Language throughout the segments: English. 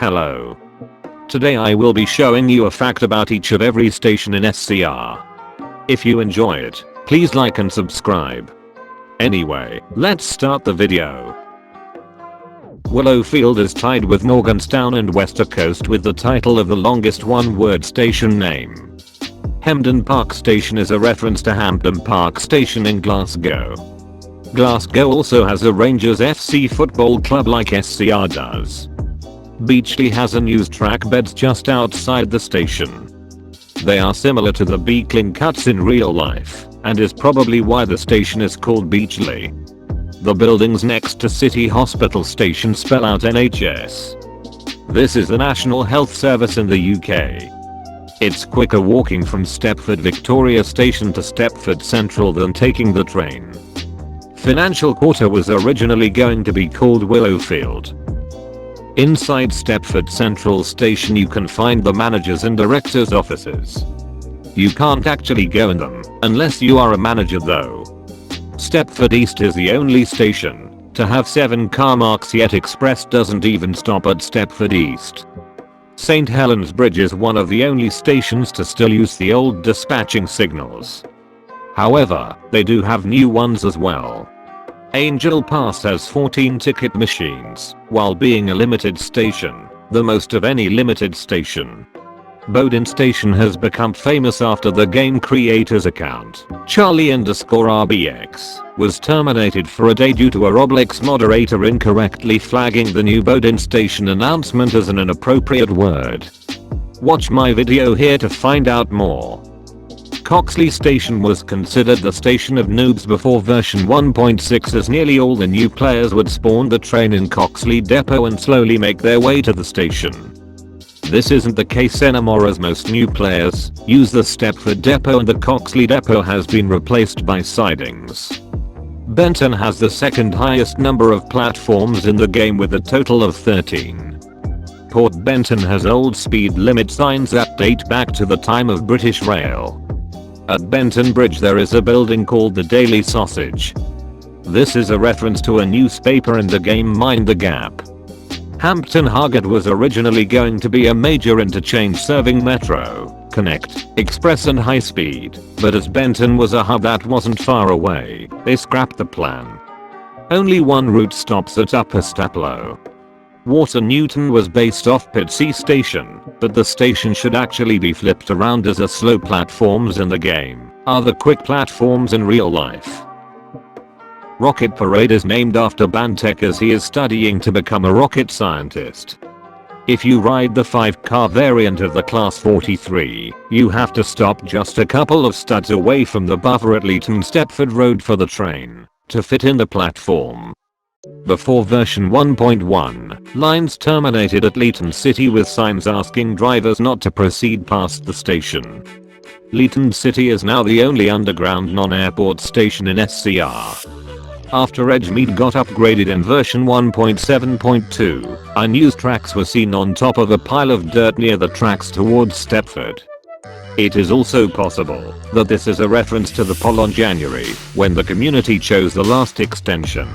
Hello. Today I will be showing you a fact about each of every station in SCR. If you enjoy it, please like and subscribe. Anyway, let's start the video. Willowfield is tied with Morganstown and Westercoast with the title of the longest one-word station name. Hemden Park Station is a reference to Hampden Park Station in Glasgow. Glasgow also has a Rangers FC football club like SCR does. Beachley has unused track beds just outside the station. They are similar to the Beekling cuts in real life, and is probably why the station is called Beachley. The buildings next to City Hospital Station spell out NHS. This is the National Health Service in the UK. It's quicker walking from Stepford Victoria Station to Stepford Central than taking the train. Financial Quarter was originally going to be called Willowfield. Inside Stepford Central Station you can find the managers' and directors' offices. You can't actually go in them unless you are a manager though. Stepford East is the only station to have 7 car marks, yet Express doesn't even stop at Stepford East. St Helens Bridge is one of the only stations to still use the old dispatching signals. However, they do have new ones as well. Angel Pass has 14 ticket machines, while being a limited station, the most of any limited station. Bowden Station has become famous after the game creator's account, Charlie_RBX, was terminated for a day due to a Roblox moderator incorrectly flagging the new Bowden Station announcement as an inappropriate word. Watch my video here to find out more. Coxley Station was considered the station of noobs before version 1.6, as nearly all the new players would spawn the train in Coxley Depot and slowly make their way to the station. This isn't the case anymore, as most new players use the Stepford Depot and the Coxley Depot has been replaced by sidings. Benton has the second highest number of platforms in the game with a total of 13. Port Benton has old speed limit signs that date back to the time of British Rail. At Benton Bridge there is a building called the Daily Sausage. This is a reference to a newspaper in the game Mind the Gap. Hampton Hargett was originally going to be a major interchange serving Metro, Connect, Express and High Speed, but as Benton was a hub that wasn't far away, they scrapped the plan. Only one route stops at Upper Staplow. Water Newton was based off Pitsea Station, but the station should actually be flipped around, as the slow platforms in the game are the quick platforms in real life. Rocket Parade is named after Bantek, as he is studying to become a rocket scientist. If you ride the 5-car variant of the Class 43, you have to stop just a couple of studs away from the buffer at Leeton Stepford Road for the train to fit in the platform. Before version 1.1, lines terminated at Leeton City with signs asking drivers not to proceed past the station. Leeton City is now the only underground non-airport station in SCR. After Edgemead got upgraded in version 1.7.2, unused tracks were seen on top of a pile of dirt near the tracks towards Stepford. It is also possible that this is a reference to the poll on January, when the community chose the last extension.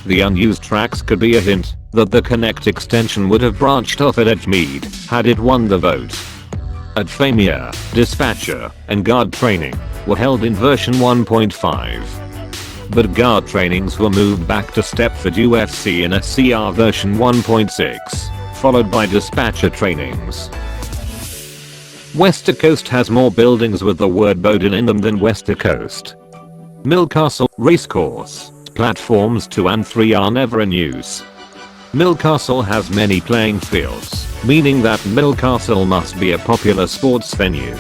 The unused tracks could be a hint that the Connect extension would have branched off at Edgemead had it won the vote. At Famia, Dispatcher, and Guard training were held in version 1.5. But Guard trainings were moved back to Stepford UFC in SCR version 1.6, followed by Dispatcher trainings. Westercoast has more buildings with the word Bowden in them than Westercoast. Millcastle Racecourse. Platforms 2 and 3 are never in use. Millcastle has many playing fields, meaning that Millcastle must be a popular sports venue.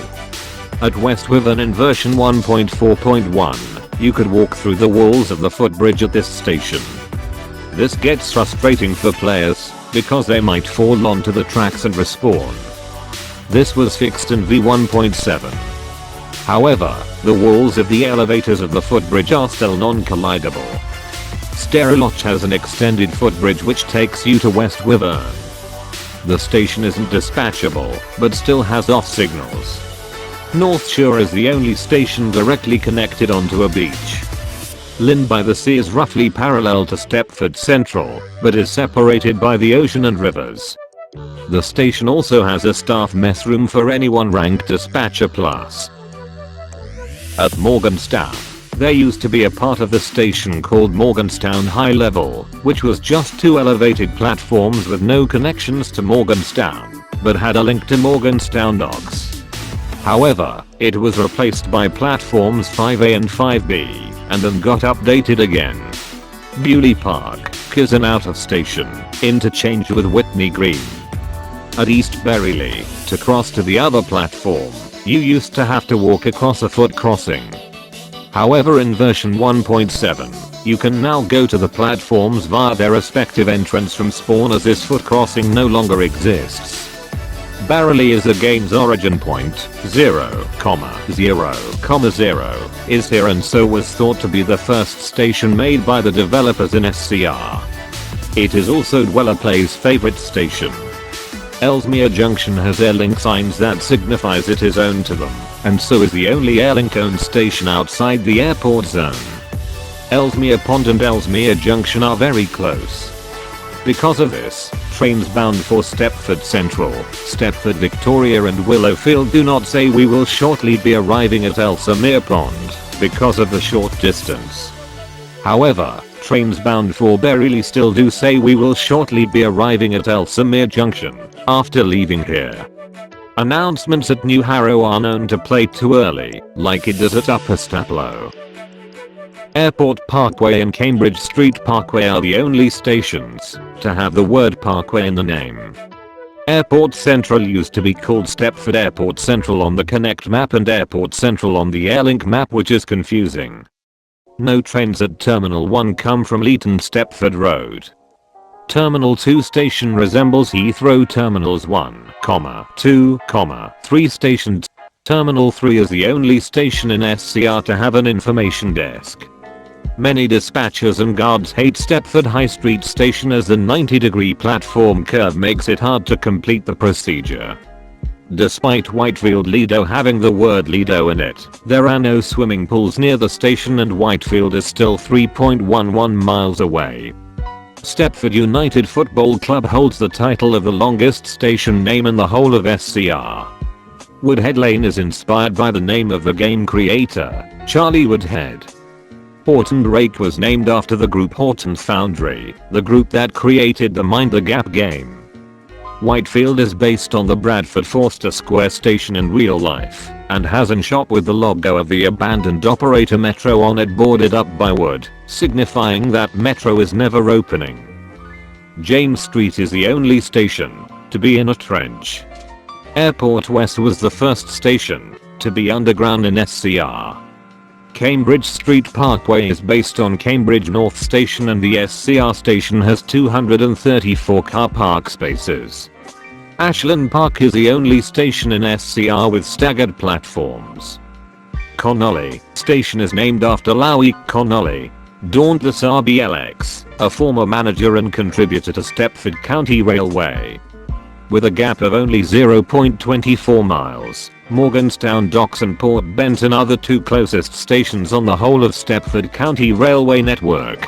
At West Wyvern in version 1.4.1, you could walk through the walls of the footbridge at this station. This gets frustrating for players, because they might fall onto the tracks and respawn. This was fixed in v1.7. However, the walls of the elevators of the footbridge are still non-collidable. Steroloch has an extended footbridge which takes you to West Wyvern. The station isn't dispatchable, but still has off signals. North Shore is the only station directly connected onto a beach. Lynn by the Sea is roughly parallel to Stepford Central, but is separated by the ocean and rivers. The station also has a staff mess room for anyone ranked dispatcher plus. At Morgantown, there used to be a part of the station called Morgantown High Level, which was just 2 elevated platforms with no connections to Morgantown, but had a link to Morgantown docks. However, it was replaced by platforms 5A and 5B, and then got updated again. Bewley Park is an out-of-station interchange with Whitney Green. At East Berryley, to cross to the other platform, you used to have to walk across a foot crossing. However, in version 1.7, you can now go to the platforms via their respective entrance from spawn, as this foot crossing no longer exists. Berryley is the game's origin point. 0,0,0 is here, and so was thought to be the first station made by the developers in SCR. It is also Dweller Play's favorite station. Ellesmere Junction has Airlink signs that signifies it is owned to them, and so is the only Airlink owned station outside the airport zone. Ellesmere Pond and Ellesmere Junction are very close. Because of this, trains bound for Stepford Central, Stepford Victoria and Willowfield do not say we will shortly be arriving at Ellesmere Pond, because of the short distance. However, trains bound for Berryley still do say we will shortly be arriving at Ellesmere Junction, after leaving here. Announcements at New Harrow are known to play too early, like it does at Upper Staplow. Airport Parkway and Cambridge Street Parkway are the only stations to have the word Parkway in the name. Airport Central used to be called Stepford Airport Central on the Connect map and Airport Central on the Airlink map, which is confusing. No trains at Terminal 1 come from Leeton Stepford Road. Terminal 2 station resembles Heathrow Terminals 1, 2, 3 stations. Terminal 3 is the only station in SCR to have an information desk. Many dispatchers and guards hate Stepford High Street Station as the 90-degree platform curve makes it hard to complete the procedure. Despite Whitefield Lido having the word Lido in it, there are no swimming pools near the station, and Whitefield is still 3.11 miles away. Stepford United Football Club holds the title of the longest station name in the whole of SCR. Woodhead Lane is inspired by the name of the game creator, Charlie Woodhead. Horton Drake was named after the group Horton Foundry, the group that created the Mind the Gap game. Whitefield is based on the Bradford Forster Square station in real life, and has a shop with the logo of the abandoned operator Metro on it boarded up by wood, signifying that Metro is never opening. James Street is the only station to be in a trench. Airport West was the first station to be underground in SCR. Cambridge Street Parkway is based on Cambridge North Station, and the SCR station has 234 car park spaces. Ashland Park is the only station in SCR with staggered platforms. Connolly Station is named after Lowie Connolly, Dauntless RBLX, a former manager and contributor to Stepford County Railway. With a gap of only 0.24 miles, Morgantown Docks and Port Benton are the two closest stations on the whole of Stepford County Railway network.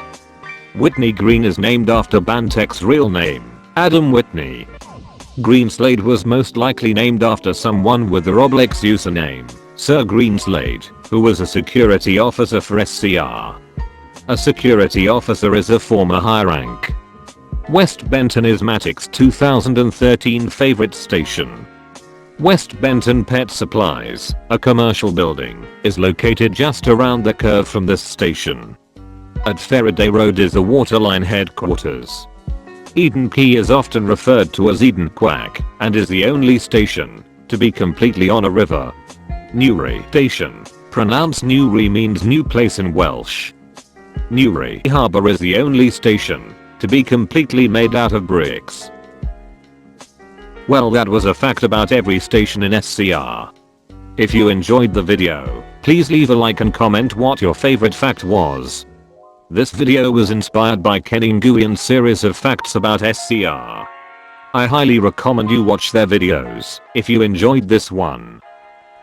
Whitney Green is named after Bantek's real name, Adam Whitney. Greenslade was most likely named after someone with the Roblex username, Sir Greenslade, who was a security officer for SCR. A security officer is a former high rank. West Benton is Matic's 2013 favorite station. West Benton Pet Supplies, a commercial building, is located just around the curve from this station. At Faraday Road is the Waterline headquarters. Eden Quay is often referred to as Eden Quack, and is the only station to be completely on a river. Newry Station, pronounced Newry, means new place in Welsh. Newry Harbour is the only station to be completely made out of bricks. Well, that was a fact about every station in SCR. If you enjoyed the video, please leave a like and comment what your favorite fact was. This video was inspired by Kenny Nguyen's series of facts about SCR. I highly recommend you watch their videos if you enjoyed this one.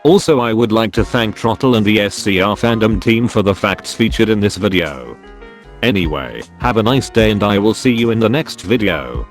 Also, I would like to thank Trottle and the SCR fandom team for the facts featured in this video. Anyway, have a nice day and I will see you in the next video.